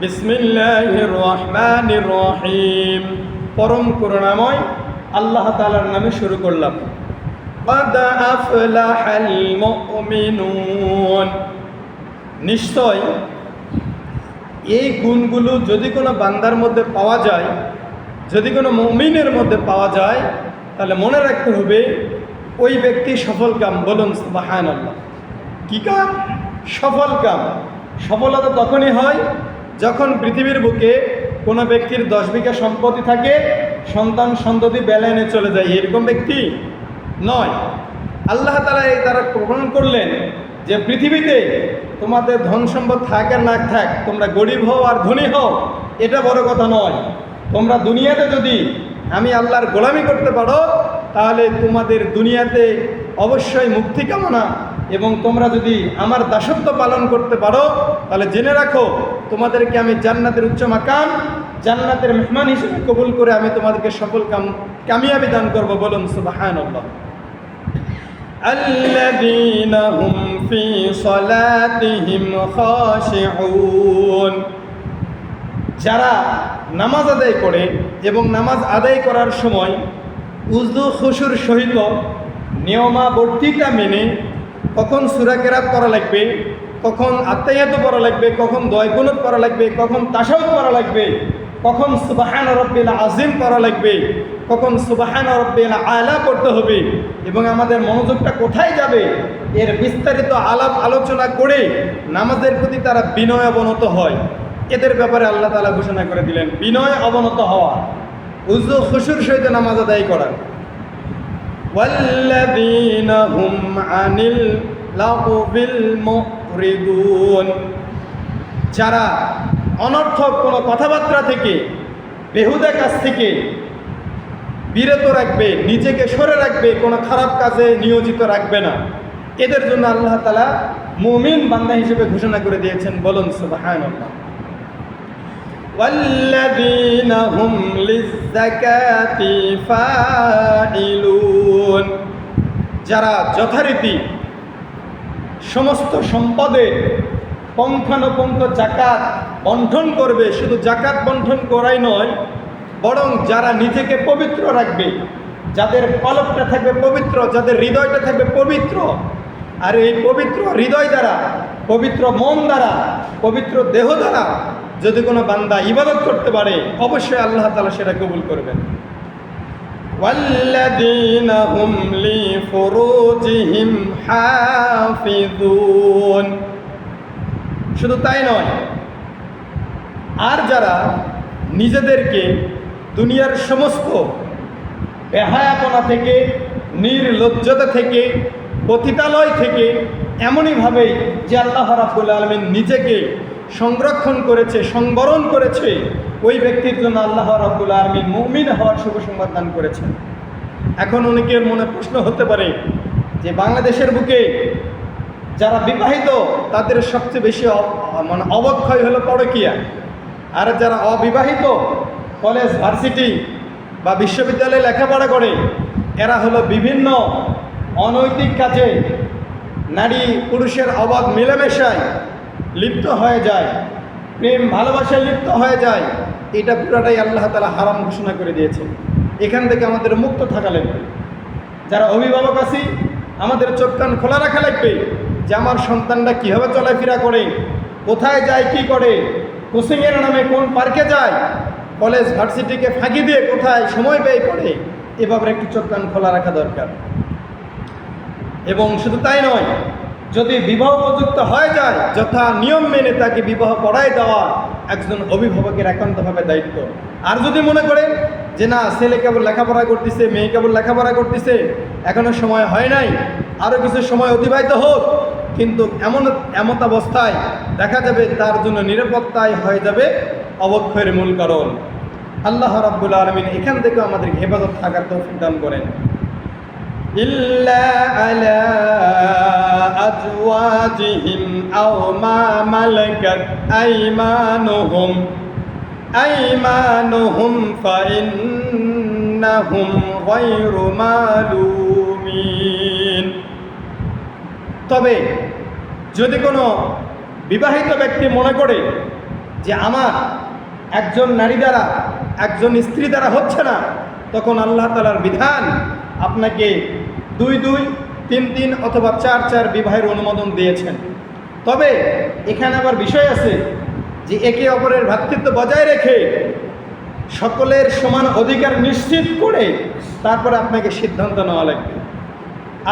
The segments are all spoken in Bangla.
বিসমিল্লাহির রহমানির রহিম। পরম করুণাময় আল্লাহ তাআলার নামে শুরু করলাম। ক্বাদ আফলাহাল মুমিনুন। নিশ্চয় এই গুণগুলো যদি কোনো বান্দার মধ্যে পাওয়া যায়, যদি কোনো মুমিনের মধ্যে পাওয়া যায়, তাহলে মনে রাখতে হবে ওই ব্যক্তি সফল কাম। বলুন সুবহানাল্লাহ। কি কাম? সফল কাম। সফলতা তখনই হয় যখন পৃথিবীর বুকে কোনো ব্যক্তির 10 বিঘা সম্পত্তি থাকে, সন্তান সন্ততি বেলাইনে চলে যায়, এরকম ব্যক্তি নয়। আল্লাহ তাআলা এই দ্বারা প্রমাণ করলেন যে পৃথিবীতে তোমাদের ধন সম্পদ থাক আর না থাক, তোমরা গরিব হও আর ধনী হও, এটা বড় কথা নয়। তোমরা দুনিয়াতে যদি আমি আল্লাহর গোলামি করতে পারো, তাহলে তোমাদের দুনিয়াতে অবশ্যই মুক্তি কামনা, এবং তোমরা যদি আমার দাসত্ব পালন করতে পারো, তাহলে জেনে রাখো তোমাদেরকে আমি জান্নাতের উচ্চ মাকাম, জান্নাতের মেহমান হিসেবে কবুল করে আমি তোমাদেরকে সফল কামিয়াবি দান করবো। বলুন সুবহানাল্লাহ। আল্লাযীনা হুম ফী সালাতিহিম খাশিউন। যারা নামাজ আদায় করে এবং নামাজ আদায় করার সময় উযু খুশুর সহিত নিয়মাবর্তিতা মেনে কখন সূরা কেরাত পড়া লাগবে, কখন আত্তাহিয়াতু পড়া লাগবে, কখন দোয়া কুনুত পড়া লাগবে, কখন তাশাহুদ পড়া লাগবে, কখন সুবহান রাব্বিল আযীম পড়া লাগবে, কখন সুবহান রাব্বিল আলা পড়তে হবে, এবং আমাদের মনোযোগটা কোথায় যাবে এর বিস্তারিত আলাপ আলোচনা করে নামাজের প্রতি তারা বিনয় অবনত হয়। এদের ব্যাপারে আল্লাহ তাআলা ঘোষণা করে দিলেন বিনয় অবনত হওয়া, উযু খুশুর সহিত নামাজ আদায় করা। ওয়াল্লাযীনা হুম আনিল লাগুবিল মুরিদুন। যারা অনর্থক কোনো কথাবার্তা থেকে, বেহুদা কাজ থেকে বিরত রাখবে, নিজেকে সরে রাখবে, কোনো খারাপ কাজে নিয়োজিত রাখবে না, এদের জন্য আল্লাহ তাআলা মুমিন বান্দা হিসেবে ঘোষণা করে দিয়েছেন। বলুন সুবহানাল্লাহ। ওয়াল্লাযীনা হুম লিয-যাকাতি ফাইলুন। যারা যথারীতি সমস্ত সম্পদে পুঙ্খানুপুঙ্খ যাকাত বন্টন করবে, শুধু যাকাত বন্টন করাই নয়, বরং যারা নিজেকে পবিত্র রাখবে, যাদের কলবটা থাকবে পবিত্র, যাদের হৃদয়টা থাকবে পবিত্র, আর এই পবিত্র হৃদয় দ্বারা, পবিত্র মন দ্বারা, পবিত্র দেহ দ্বারা যদি কোনো বান্দা ইবাদত করতে পারে, অবশ্যই আল্লাহ তাআলা সেটা কবুল করবেন। ওয়াল্লাযীনা হুম লিফুরুজিহিম হাফিযুন। শুধু তাই নয়, আর যারা নিজেদেরকে দুনিয়ার সমস্ত বেহায়াপনা থেকে, নির্লজ্জতা থেকে, পতিতালয় থেকে এমনইভাবে যে আল্লাহ রাব্বুল আলামিন নিজেকে সংরক্ষণ করেছে, সংবরণ করেছে, ওই ব্যক্তির জন্য আল্লাহ রাব্বুল আলামিন মুমিন হওয়ার শুভ সংবাদ দান করেছেন। এখন অনেকের মনে প্রশ্ন হতে পারে যে বাংলাদেশের বুকে যারা বিবাহিত তাদের সবচেয়ে বেশি অবক্ষয় হলো পরকীয়া, আর যারা অবিবাহিত কলেজ, ভার্সিটি বা বিশ্ববিদ্যালয়ে লেখাপড়া করে, এরা হলো বিভিন্ন অনৈতিক কাজে, নারী পুরুষের অবাধ মেলামেশায় লিপ্ত হয়ে যায়, প্রেম ভালোবাসায় লিপ্ত হয়ে যায়। এটা পুরাটাই আল্লাহ তাআলা হারাম ঘোষণা করে দিয়েছে। এখান থেকে আমাদের মুক্ত থাকা লাগবে। যারা অভিভাবক আছি, আমাদের চোখ কান খোলা রাখা লাগবে যে আমার সন্তানরা কীভাবে চলাফেরা করে, কোথায় যায়, কি করে, কোচিংয়ের নামে কোন পার্কে যায়, কলেজ ভার্সিটিকে ফাঁকি দিয়ে কোথায় সময় ব্যয় করে, এ ব্যাপারে একটু চোখ কান খোলা রাখা দরকার। এবং শুধু তাই নয়, যদি বিবাহ উপযুক্ত হয়ে যায়, যথা নিয়ম মেনে তাকে বিবাহ পড়ায় দেওয়া একজন অভিভাবকের একান্তভাবে দায়িত্ব। আর যদি মনে করেন যে না, ছেলে কেবল লেখাপড়া করতেছে, মেয়ে কেবল লেখাপড়া করতেছে, এখনো সময় হয় নাই, আরও কিছু সময় অতিবাহিত হোক, কিন্তু এমত অবস্থায় দেখা যাবে তার জন্য নিরাপত্তায় হয়ে যাবে অবক্ষয়ের মূল কারণ। আল্লাহ রাব্বুল আলামিন এখান থেকে আমাদের হেফাজত থাকার তৌফিক দান করেন। ইল্লা আলা আজওয়াজিহিম আও মা মালাকাত আইমানুহুম ফাইন্নাহুম গায়রু মালুমিন। তবে যদি কোনো বিবাহিত ব্যক্তি মনে করে যে আমার একজন নারী দ্বারা, একজন স্ত্রী দ্বারা হচ্ছে না, তখন আল্লাহ তাআলার বিধান আপনাকে 2-2, 3-3 অথবা 4-4 বিবাহের অনুমোদন দিয়েছেন। তবে এখানে আবার বিষয় আছে যে একে অপরের ভ্রাতৃত্ব বজায় রেখে সকলের সমান অধিকার নিশ্চিত করে তারপরে আপনাকে সিদ্ধান্ত নেওয়া লাগবে।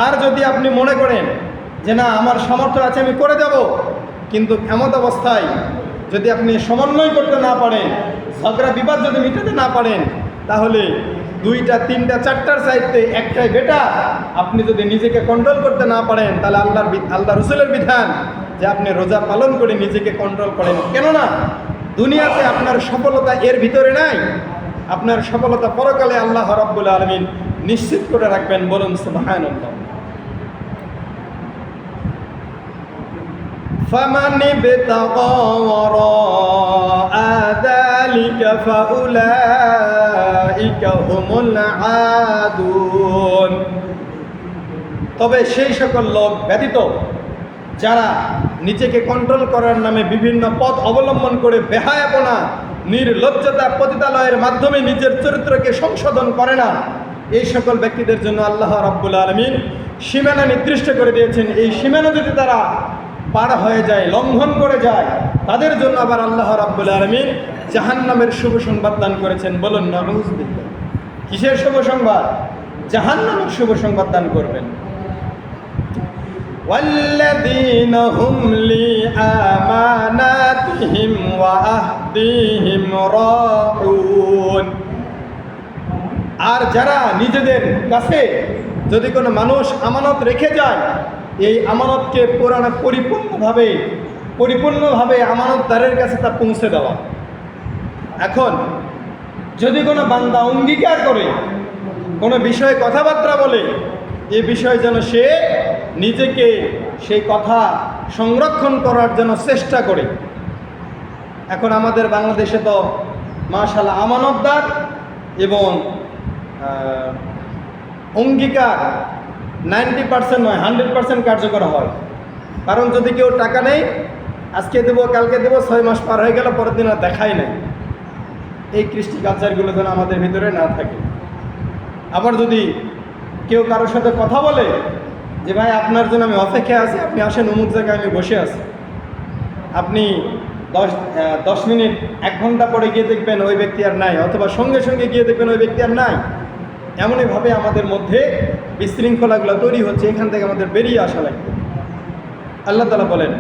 আর যদি আপনি মনে করেন যে না আমার সামর্থ্য আছে আমি করে যাব, কিন্তু এমত অবস্থায় যদি আপনি সমন্বয় করতে না পারেন, ঝগড়া বিবাদ যদি মিটাতে না পারেন, তাহলে 2টা 3টা 4টার চাইতে একটাই বেটা। আপনি যদি নিজেকে কন্ট্রোল করতে না পারেন, তাহলে আল্লাহ রসুলের বিধান যে আপনি রোজা পালন করে নিজেকে কন্ট্রোল করেন। কেননা দুনিয়াতে আপনার সফলতা এর ভিতরে নাই, আপনার সফলতা পরকালে আল্লাহ রাব্বুল আলামিন নিশ্চিত করে রাখবেন। বলুন সুবহানাল্লাহ। فمن ابتغى وراء ذلك فأولئك هم العادون। তবে সেই সকল লোক ব্যতীত যারা নিজেকে কন্ট্রোল করার নামে বিভিন্ন পথ অবলম্বন করে বেহায়াপনা, নির্লজ্জতা, পতিতালয়ের মাধ্যমে নিজের চরিত্রকে সংশোধন করে না, এই সকল ব্যক্তিদের জন্য আল্লাহ রাব্বুল আলামিন সীমানা নির্দিষ্ট করে দিয়েছেন। এই সীমানা যদি তারা পার হয়ে যায়, লঙ্ঘন করে যায়, তাদের জন্য আবার আল্লাহ রাব্বুল আলামিন জাহান্নামের শুভ সংবাদ দান করেছেন। বলুন নাউযুবিল্লাহ। কিসের শুভ সংবাদ? জাহান্নামের শুভ সংবাদ দান করবেন। والذين هم لأماناتهم وعهدهم راعون। আর যারা নিজেদের কাছে যদি কোনো মানুষ আমানত রেখে যায়, এই আমানতকে পরিপূর্ণভাবে আমানতদারের কাছে তা পৌঁছে দেওয়া। এখন যদি কোনো বান্দা অঙ্গীকার করে কোনো বিষয়ে কথাবার্তা বলে, এ বিষয়ে যেন সে নিজেকে সেই কথা সংরক্ষণ করার জন্য চেষ্টা করে। এখন আমাদের বাংলাদেশে তো মাশাআল্লাহ আমানতদার এবং অঙ্গীকার 90% নয় 100% কার্যকর হয়। কারণ যদি কেউ টাকা নেই, আজকে দেবো কালকে দেবো, 6 মাস পার হয়ে গেল, পরের দিন আর দেখাই নাই। এই কৃষ্টি কালচারগুলো যেন আমাদের ভিতরে না থাকে। আবার যদি কেউ কারোর সাথে কথা বলে যে ভাই আপনার জন্য আমি অপেক্ষায় আছি, আপনি আসেন অমুক জায়গায় আমি বসে আছি, আপনি 10 মিনিট 1 ঘন্টা পরে গিয়ে দেখবেন ওই ব্যক্তি আর নাই, অথবা সঙ্গে সঙ্গে গিয়ে দেখবেন ওই ব্যক্তি আর নাই। এমনইভাবে আমাদের মধ্যে বিশৃঙ্খলাগুলো তৈরি হচ্ছে। এখান থেকে আমাদের বেরিয়ে আসা লাগবে। আল্লাহ তাআলা বলেন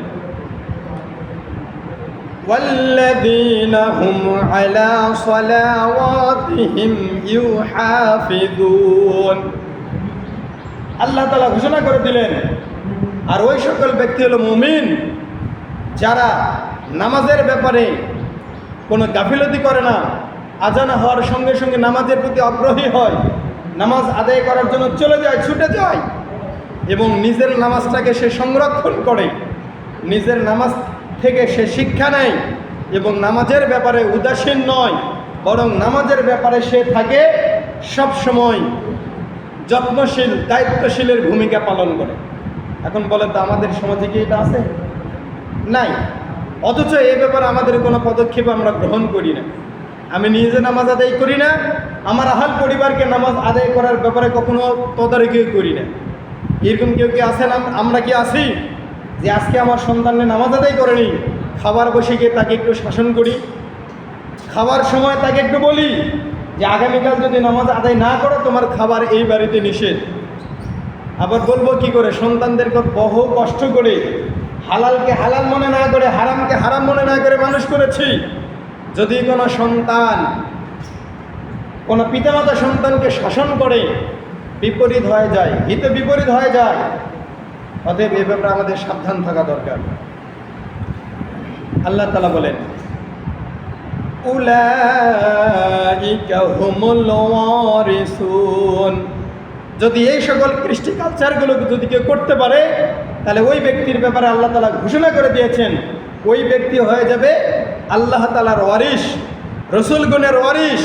والذين هم على صلواتهم يحافظون। আল্লাহ তাআলা ঘোষণা করে দিলেন, আর ওই সকল ব্যক্তি হলো মুমিন যারা নামাজের ব্যাপারে কোনো গাফিলতি করে না, আজান হওয়ার সঙ্গে সঙ্গে নামাজের প্রতি আগ্রহী হয়, নামাজ আদায় করার জন্য চলে যায়, ছুটে যায়, এবং নিজের নামাজটাকে সে সংরক্ষণ করে, নিজের নামাজ থেকে সে শিক্ষা নেয় এবং নামাজের ব্যাপারে উদাসীন নয়, বরং নামাজের ব্যাপারে সে থাকে সব সময় যত্নশীল, দায়িত্বশীলের ভূমিকা পালন করে। এখন বলেন তো আমাদের সমাজে কি এটা আছে? নাই। অথচ এই ব্যাপারে আমাদের কোনো পদক্ষেপ আমরা গ্রহণ করি না। আমি নিজে নামাজ আদায় করি না, আমার আহাল পরিবারকে নামাজ আদায় করার ব্যাপারে কখনো তদারকি করি না। এরকম কেউ কি আছেন? আমরা কি আছি যে আজকে আমার সন্তানে নামাজ আদায় করেনি, খাবার বসে গিয়ে তাকে একটু শাসন করি, খাবার সময় তাকে একটু বলি যে আগামীকাল যদি নামাজ আদায় না করো তোমার খাবার এই বাড়িতে নিষেধ। আবার বলবো কি করে? সন্তানদেরকে বহু কষ্ট করে হালালকে হালাল মনে না করে, হারামকে হারাম মনে না করে মানুষ করেছি। যদি কোনো সন্তান, কোনো পিতামাতা সন্তানকে শাসন করে, বিপরীত হয়ে যায়, হিতে বিপরীত হয়ে যায়। অতএব এ ব্যাপারে আমাদের সাবধান থাকা দরকার। আল্লাহ তাআলা বলেন উলাইকা হুমুল ওয়ারিসুন। যদি এই সকল কৃষ্টি কালচারগুলোকে যদি কেউ করতে পারে, তাহলে ওই ব্যক্তির ব্যাপারে আল্লাহ তাআলা ঘোষণা করে দিয়েছেন ওই ব্যক্তি হয়ে যাবে আল্লাহ তাআলার ওয়ারিস, রসুলগণের ওয়ারিস।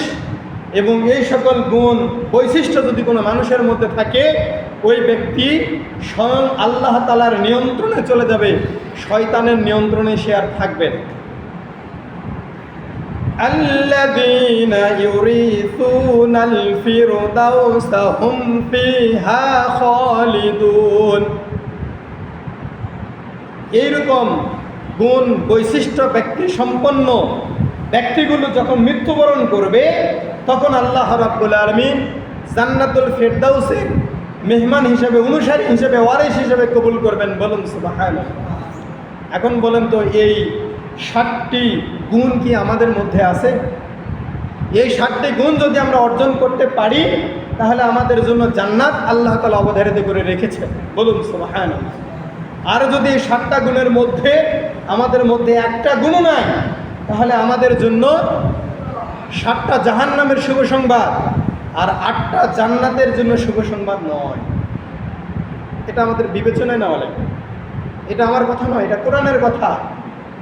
এবং এই সকল গুণ বৈশিষ্ট্য যদি কোনো মানুষের মধ্যে থাকে, ওই ব্যক্তি স্বয়ং আল্লাহ তাআলার নিয়ন্ত্রণে চলে যাবে, শয়তানের নিয়ন্ত্রণে সে আর থাকবে না। الذين يرثون الفردوس هم فيها خالدون। এইরকম গুণ বৈশিষ্ট্য ব্যক্তি সম্পন্ন ব্যক্তিগুলো যখন মৃত্যুবরণ করবে তখন আল্লাহ রাব্বুল আলামিন জান্নাতুল ফিরদাউসের মেহমান হিসেবে, অনুসারী হিসেবে, ওয়ারিস হিসেবে কবুল করবেন। বলুন সুবহানাল্লাহ। এখন বলেন তো, এই 7টি গুণ কি আমাদের মধ্যে আছে? এই 7টি গুণ যদি আমরা অর্জন করতে পারি তাহলে আমাদের জন্য জান্নাত আল্লাহ তাআলা অবধারিত করে রেখেছেন। বলুন সুবহানাল্লাহ। আর যদি এই 7টা গুণের মধ্যে আমাদের মধ্যে একটা গুণও নাই তাহলে আমাদের জন্য 7টা জাহান্নামের শুভ সংবাদ আর 8টা জান্নাতের জন্য শুভ সংবাদ নয়। এটা আমাদের বিবেচনায় নেওয়া লাগবে। এটা আমার কথা নয়, এটা কোরআনের কথা।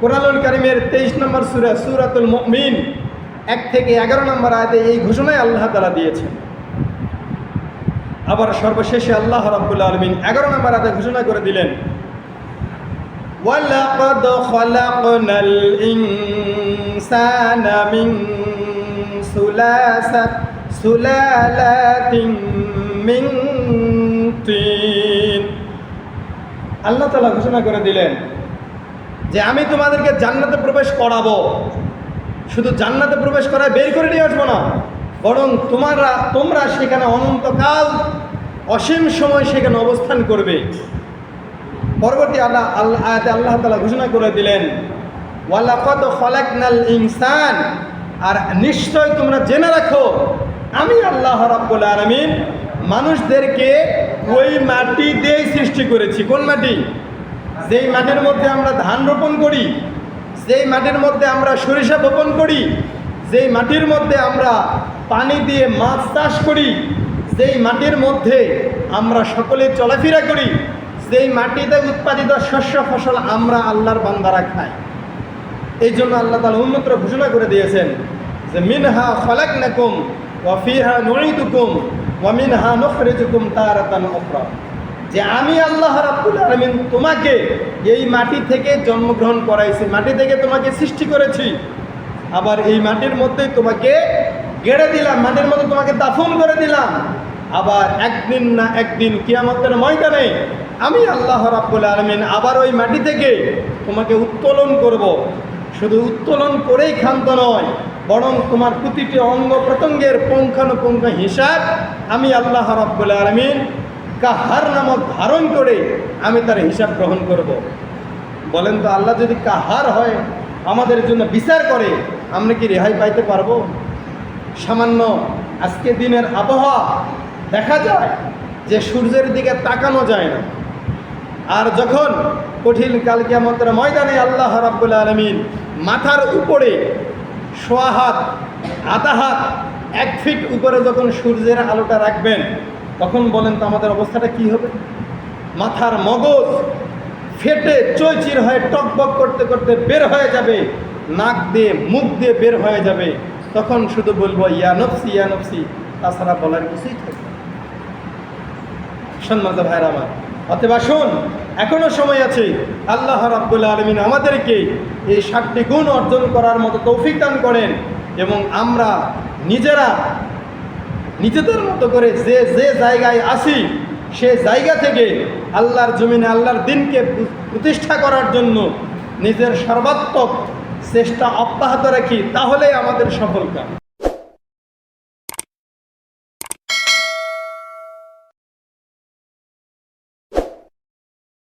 কোরআনুল কারীমের 23 নম্বর সূরা সূরাতুল মুমিন 1 থেকে 11 নম্বর আয়াতে এই ঘোষণাই আল্লাহ তাআলা দিয়েছেন। আবার সর্বশেষে আল্লাহ রাব্বুল আলামিন 11 নম্বর আয়াতে ঘোষণা করে দিলেন, ওয়ালাকাদ খালাকনাল ইনসানা মিন সুলালাতিন মিন তিন। আল্লাহ তাআলা ঘোষণা করে দিলেন যে আমি তোমাদেরকে জান্নাতে প্রবেশ করাবো। শুধু জান্নাতে প্রবেশ করায় বের করে নিয়ে আসবো না, বরং তোমরা সেখানে অনন্তকাল অসীম সময় সেখানে অবস্থান করবে। পরবর্তী আয়াতে আল্লাহ তাআলা ঘোষণা করে দিলেন, ওয়ালাকাদ খালাকনাল ইনসান, আর নিশ্চয় তোমরা জেনে রাখো আমি আল্লাহ রাব্বুল আলামিন মানুষদেরকে ওই মাটি দিয়েই সৃষ্টি করেছি। কোন মাটি? যেই মাটির মধ্যে আমরা ধান রোপণ করি, যেই মাটির মধ্যে আমরা সরিষা বপন করি, যেই মাটির মধ্যে আমরা পানি দিয়ে মাছ চাষ করি, যেই মাটির মধ্যে আমরা সকলে চলাফেরা করি, যেই মাটিতে উৎপাদিত শস্য ফসল আমরা আল্লাহর বান্দারা খাই। এই জন্য আল্লাহ তাআলা অন্যত্র ঘোষণা করে দিয়েছেন যে মিনহা খালাকনাকুম ওয়া ফিহা নুঈদুকুম ওয়া মিনহা নুখরিজুকুম তারাতান উখরা, যে আমি আল্লাহ রাব্বুল আলামিন তোমাকে এই মাটি থেকে জন্মগ্রহণ করাইছি, মাটি থেকে তোমাকে সৃষ্টি করেছি, আবার এই মাটির মধ্যেই তোমাকে গেড়ে দিলাম, মাটির মধ্যে তোমাকে দাফন করে দিলাম। আবার একদিন না একদিন কিয়ামতের ময়দানে আমি আল্লাহ রাব্বুল আলামিন আবার ওই মাটি থেকে তোমাকে উত্তোলন করব। শুধু উত্তোলন করেই ক্ষান্ত নয়, বরং তোমার প্রতিটি অঙ্গ প্রত্যঙ্গের পুঙ্খানুপুঙ্খ হিসাব আমি আল্লাহ রাব্বুল আলামিন কাহার নামক ধারণ করে আমি তার হিসাব গ্রহণ করব। বলেন তো, আল্লাহ যদি কাহার হয় আমাদের জন্য বিচার করে, আমরা কি রেহাই পাইতে পারবো? সামান্য আজকে দিনের আবহাওয়া দেখা যায় যে সূর্যের দিকে তাকানো যায় না। আর যখন কঠিন কাল কিয়ামতের ময়দানে আল্লাহ রাব্বুল আলামিন মাথার উপরে সোয়া হাত, আধা হাত, 1 ফিট উপরে যখন সূর্যের আলোটা রাখবেন, তখন বলেন তো আমাদের অবস্থাটা কি হবে? মাথার মগজ ফেটে চৈচির হয়ে টকবক করতে করতে বের হয়ে যাবে, নাক দিয়ে মুখ দিয়ে বের হয়ে যাবে। তখন শুধু বলবো ইয়া নফসি ইয়া নফসি, তাছাড়া বলার কিছুই থাকবে। সম্মানিত ভাইরা আমার, অতএব আসুন, এখনো সময় আছে। আল্লাহ রাব্বুল আলামিন আমাদেরকে এই 7টি গুণ অর্জন করার মতো তৌফিক দান করেন এবং আমরা নিজেদের মতো করে যে জায়গায় আসি সে জায়গা থেকে আল্লাহর জমিনে আল্লাহর দ্বীনকে প্রতিষ্ঠা করার জন্য নিজের সর্বাত্মক চেষ্টা অব্যাহত রাখি, তাহলেই আমাদের সফলতা।